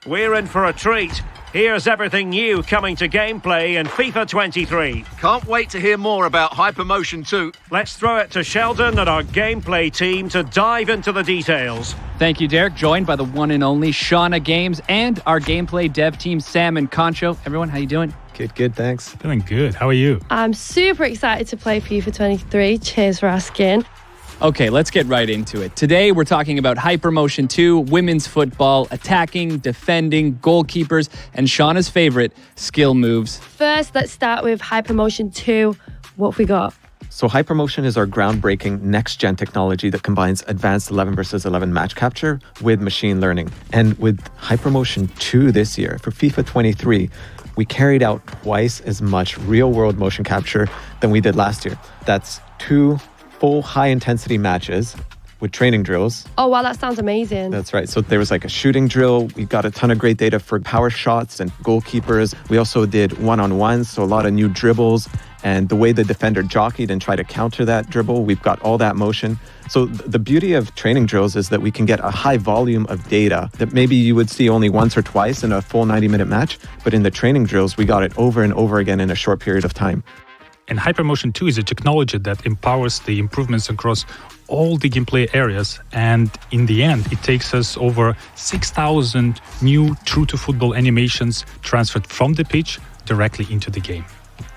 We're in for a treat. Here's everything new coming to gameplay in FIFA 23. Can't wait to hear more about Hypermotion 2. Let's throw it to Sheldon and our gameplay team to dive into the details. Thank you, Derek. Joined by the one and only Shauna Games and our gameplay dev team, Sam and Concho. Everyone, how you doing? Good, thanks. Doing good. How are you? I'm super excited to play FIFA 23. Cheers for asking. Okay, let's get right into it. Today, we're talking about Hypermotion 2, women's football, attacking, defending, goalkeepers, and Shauna's favorite, skill moves. First, let's start with Hypermotion 2. What have we got? So Hypermotion is our groundbreaking next-gen technology that combines advanced 11 versus 11 match capture with machine learning. And with Hypermotion 2 this year, for FIFA 23, we carried out twice as much real-world motion capture than we did last year. That's 2 full high-intensity matches with training drills. Oh, wow, that sounds amazing. That's right. So there was like a shooting drill. We got a ton of great data for power shots and goalkeepers. We also did one-on-ones, so a lot of new dribbles. And the way the defender jockeyed and tried to counter that dribble, we've got all that motion. So the beauty of training drills is that we can get a high volume of data that maybe you would see only once or twice in a full 90-minute match. But in the training drills, we got it over and over again in a short period of time. And Hypermotion 2 is a technology that empowers the improvements across all the gameplay areas. And in the end, it takes us over 6,000 new true-to-football animations transferred from the pitch directly into the game.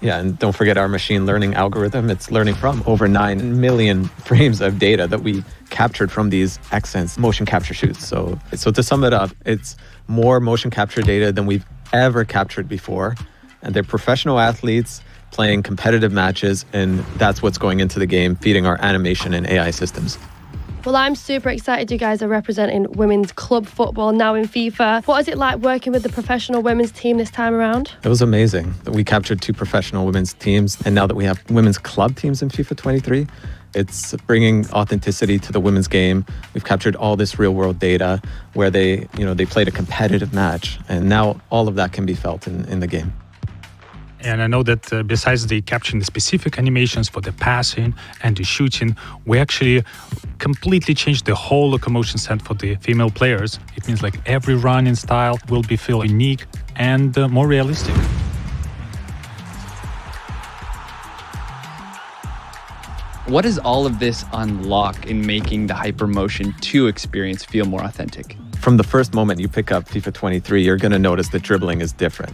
Yeah, and don't forget our machine learning algorithm. It's learning from over 9 million frames of data that we captured from these XSense motion capture shoots. So to sum it up, it's more motion capture data than we've ever captured before. And they're professional athletes playing competitive matches, and that's what's going into the game, feeding our animation and AI systems. Well, I'm super excited you guys are representing women's club football now in FIFA. What is it like working with the professional women's team this time around? It was amazing. We captured 2 professional women's teams, and now that we have women's club teams in FIFA 23, it's bringing authenticity to the women's game. We've captured all this real-world data where they played a competitive match, and now all of that can be felt in the game. And I know that besides the capturing the specific animations for the passing and the shooting, we actually completely changed the whole locomotion set for the female players. It means like every running style will be feel unique and more realistic. What does all of this unlock in making the Hypermotion 2 experience feel more authentic? From the first moment you pick up FIFA 23, you're going to notice that dribbling is different.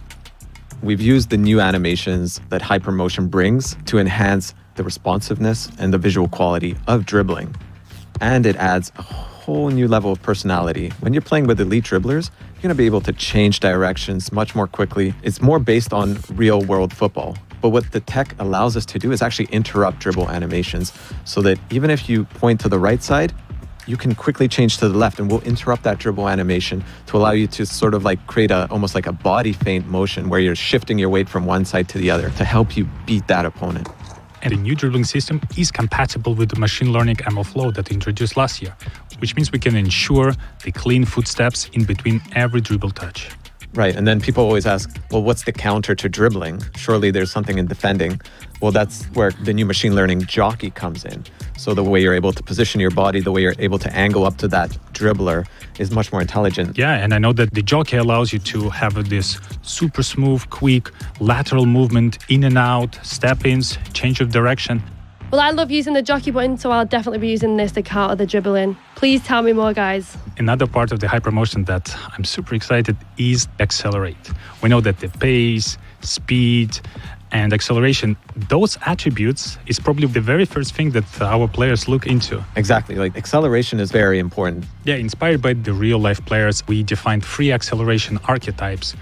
We've used the new animations that Hypermotion brings to enhance the responsiveness and the visual quality of dribbling. And it adds a whole new level of personality. When you're playing with elite dribblers, you're going to be able to change directions much more quickly. It's more based on real-world football. But what the tech allows us to do is actually interrupt dribble animations so that even if you point to the right side, you can quickly change to the left, and we'll interrupt that dribble animation to allow you to sort of like create almost like a body feint motion where you're shifting your weight from one side to the other to help you beat that opponent. And the new dribbling system is compatible with the machine learning ML flow that we introduced last year, which means we can ensure the clean footsteps in between every dribble touch. Right, and then people always ask, well, what's the counter to dribbling? Surely there's something in defending. Well, that's where the new machine learning jockey comes in. So the way you're able to position your body, the way you're able to angle up to that dribbler is much more intelligent. Yeah, and I know that the jockey allows you to have this super smooth, quick, lateral movement, in and out, step-ins, change of direction. Well, I love using the jockey button, so I'll definitely be using this to counter the dribbling. Please tell me more, guys. Another part of the Hypermotion that I'm super excited is accelerate. We know that the pace, speed, and acceleration, those attributes is probably the very first thing that our players look into. Exactly, like acceleration is very important. Yeah, inspired by the real-life players, we defined 3 acceleration archetypes: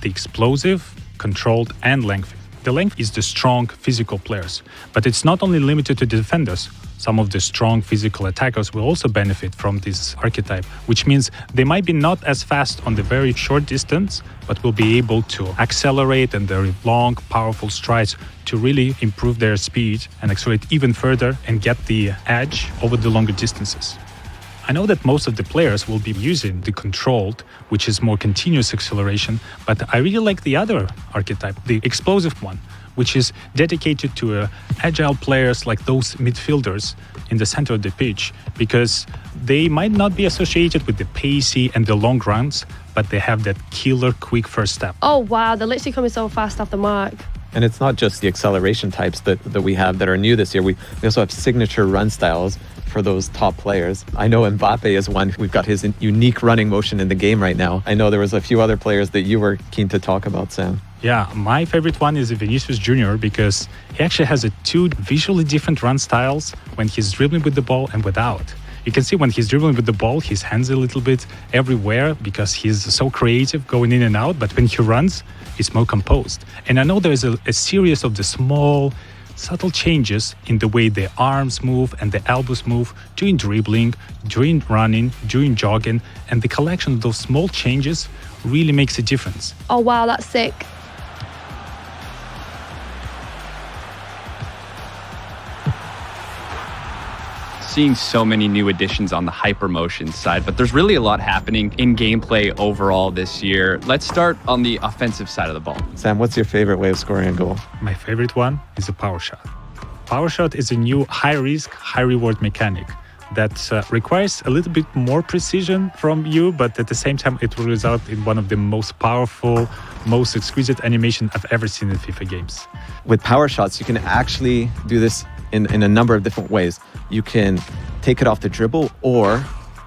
the explosive, controlled, and lengthy. The length is the strong physical players, but it's not only limited to defenders. Some of the strong physical attackers will also benefit from this archetype, which means they might be not as fast on the very short distance, but will be able to accelerate and their long, powerful strides to really improve their speed and accelerate even further and get the edge over the longer distances. I know that most of the players will be using the controlled, which is more continuous acceleration, but I really like the other archetype, the explosive one, which is dedicated to agile players like those midfielders in the center of the pitch, because they might not be associated with the pacey and the long runs, but they have that killer quick first step. Oh, wow. They're literally coming so fast off the mark. And it's not just the acceleration types that we have that are new this year. We also have signature run styles for those top players. I know Mbappe is one. We've got his unique running motion in the game right now. I know there was a few other players that you were keen to talk about, Sam. Yeah, my favorite one is Vinicius Jr. because he actually has two visually different run styles when he's dribbling with the ball and without. You can see when he's dribbling with the ball, his hands a little bit everywhere because he's so creative going in and out. But when he runs, he's more composed. And I know there's a series of the small, subtle changes in the way the arms move and the elbows move during dribbling, during running, during jogging. And the collection of those small changes really makes a difference. Oh, wow, that's sick. Seeing so many new additions on the Hypermotion side, but there's really a lot happening in gameplay overall this year. Let's start on the offensive side of the ball. Sam, what's your favorite way of scoring a goal? My favorite one is a power shot. Power shot is a new high-risk, high-reward mechanic that requires a little bit more precision from you, but at the same time, it will result in one of the most powerful, most exquisite animation I've ever seen in FIFA games. With power shots, you can actually do this in a number of different ways. You can take it off the dribble, or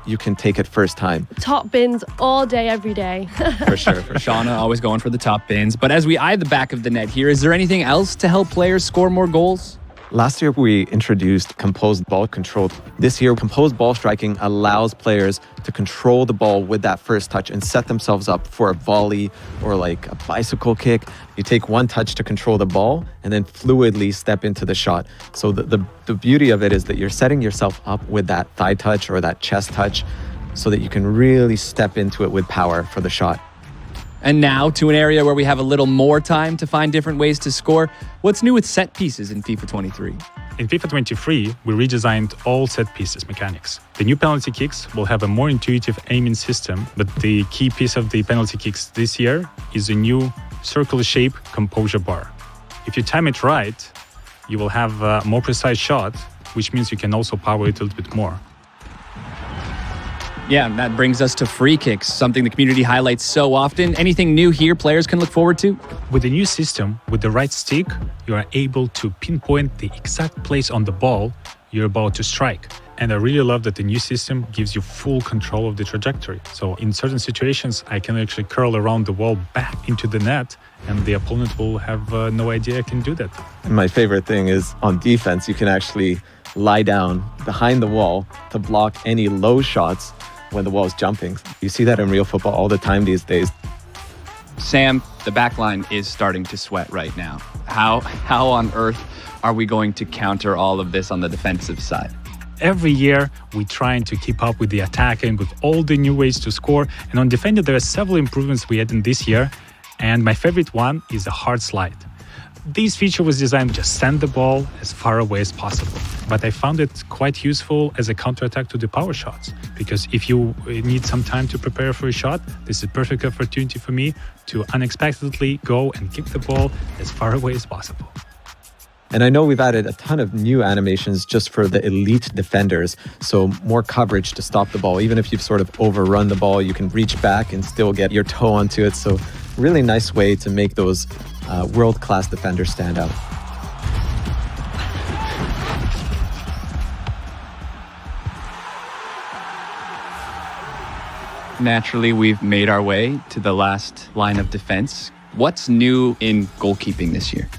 you can take it first time. Top bins all day, every day. For sure. Shauna always going for the top bins. But as we eye the back of the net here, is there anything else to help players score more goals? Last year, we introduced composed ball control. This year, composed ball striking allows players to control the ball with that first touch and set themselves up for a volley or like a bicycle kick. You take one touch to control the ball and then fluidly step into the shot. So the beauty of it is that you're setting yourself up with that thigh touch or that chest touch so that you can really step into it with power for the shot. And now to an area where we have a little more time to find different ways to score. What's new with set pieces in FIFA 23? In FIFA 23, we redesigned all set pieces mechanics. The new penalty kicks will have a more intuitive aiming system, but the key piece of the penalty kicks this year is a new circular shape composure bar. If you time it right, you will have a more precise shot, which means you can also power it a little bit more. Yeah, and that brings us to free kicks, something the community highlights so often. Anything new here players can look forward to? With the new system, with the right stick, you are able to pinpoint the exact place on the ball you're about to strike. And I really love that the new system gives you full control of the trajectory. So in certain situations, I can actually curl around the wall back into the net, and the opponent will have no idea I can do that. And my favorite thing is on defense, you can actually lie down behind the wall to block any low shots when the wall is jumping. You see that in real football all the time these days. Sam, the back line is starting to sweat right now. How on earth are we going to counter all of this on the defensive side? Every year, we're trying to keep up with the attacking, with all the new ways to score. And on defending, there are several improvements we had in this year. And my favorite one is the hard slide. This feature was designed to just send the ball as far away as possible. But I found it quite useful as a counterattack to the power shots. Because if you need some time to prepare for a shot, this is a perfect opportunity for me to unexpectedly go and kick the ball as far away as possible. And I know we've added a ton of new animations just for the elite defenders. So more coverage to stop the ball. Even if you've sort of overrun the ball, you can reach back and still get your toe onto it. So really nice way to make those world-class defenders stand out. Naturally, we've made our way to the last line of defense. What's new in goalkeeping this year?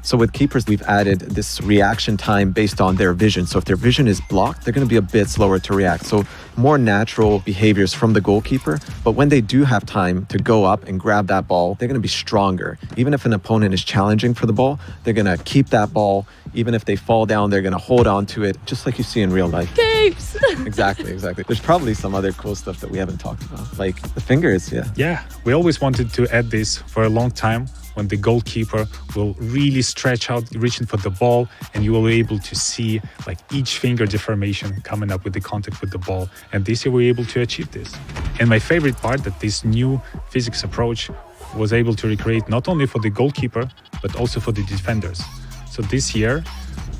So with keepers, we've added this reaction time based on their vision. So if their vision is blocked, they're going to be a bit slower to react. So more natural behaviors from the goalkeeper. But when they do have time to go up and grab that ball, they're going to be stronger. Even if an opponent is challenging for the ball, they're going to keep that ball. Even if they fall down, they're going to hold on to it, just like you see in real life. Keeps! Exactly. There's probably some other cool stuff that we haven't talked about, like the fingers, Yeah, we always wanted to add this for a long time, when the goalkeeper will really stretch out, reaching for the ball, and you will be able to see like each finger deformation coming up with the contact with the ball. And this year we were able to achieve this. And my favorite part, that this new physics approach was able to recreate not only for the goalkeeper, but also for the defenders. So this year,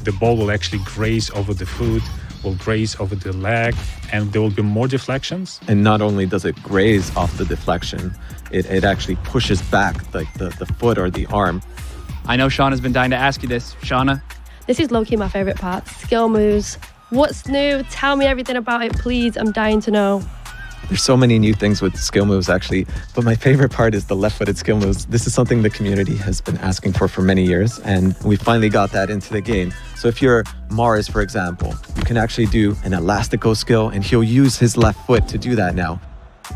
the ball will actually graze over the foot, will graze over the leg, and there will be more deflections. And not only does it graze off the deflection, it actually pushes back like the foot or the arm. I know Shauna's been dying to ask you this. Shauna? This is low-key my favourite part. Skill moves. What's new? Tell me everything about it, please. I'm dying to know. There's so many new things with skill moves, actually. But my favorite part is the left-footed skill moves. This is something the community has been asking for many years, and we finally got that into the game. So if you're Mars, for example, you can actually do an elastico skill, and he'll use his left foot to do that now.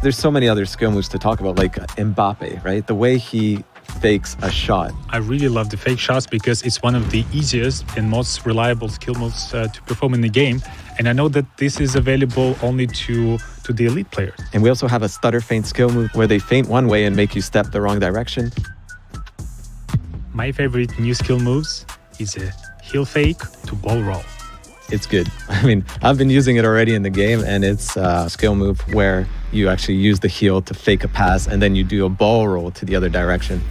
There's so many other skill moves to talk about, like Mbappe, right? The way he fakes a shot. I really love the fake shots because it's one of the easiest and most reliable skill moves to perform in the game. And I know that this is available only to the elite players. And we also have a stutter feint skill move where they feint one way and make you step the wrong direction. My favorite new skill moves is a heel fake to ball roll. It's good. I mean, I've been using it already in the game, and it's a skill move where you actually use the heel to fake a pass and then you do a ball roll to the other direction.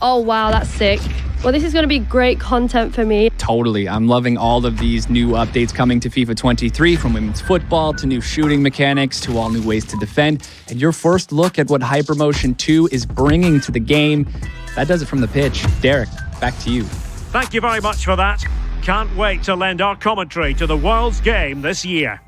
Oh, wow, that's sick. Well, this is going to be great content for me. Totally. I'm loving all of these new updates coming to FIFA 23, from women's football to new shooting mechanics to all new ways to defend. And your first look at what Hypermotion 2 is bringing to the game. That does it from the pitch. Derek, back to you. Thank you very much for that. Can't wait to lend our commentary to the world's game this year.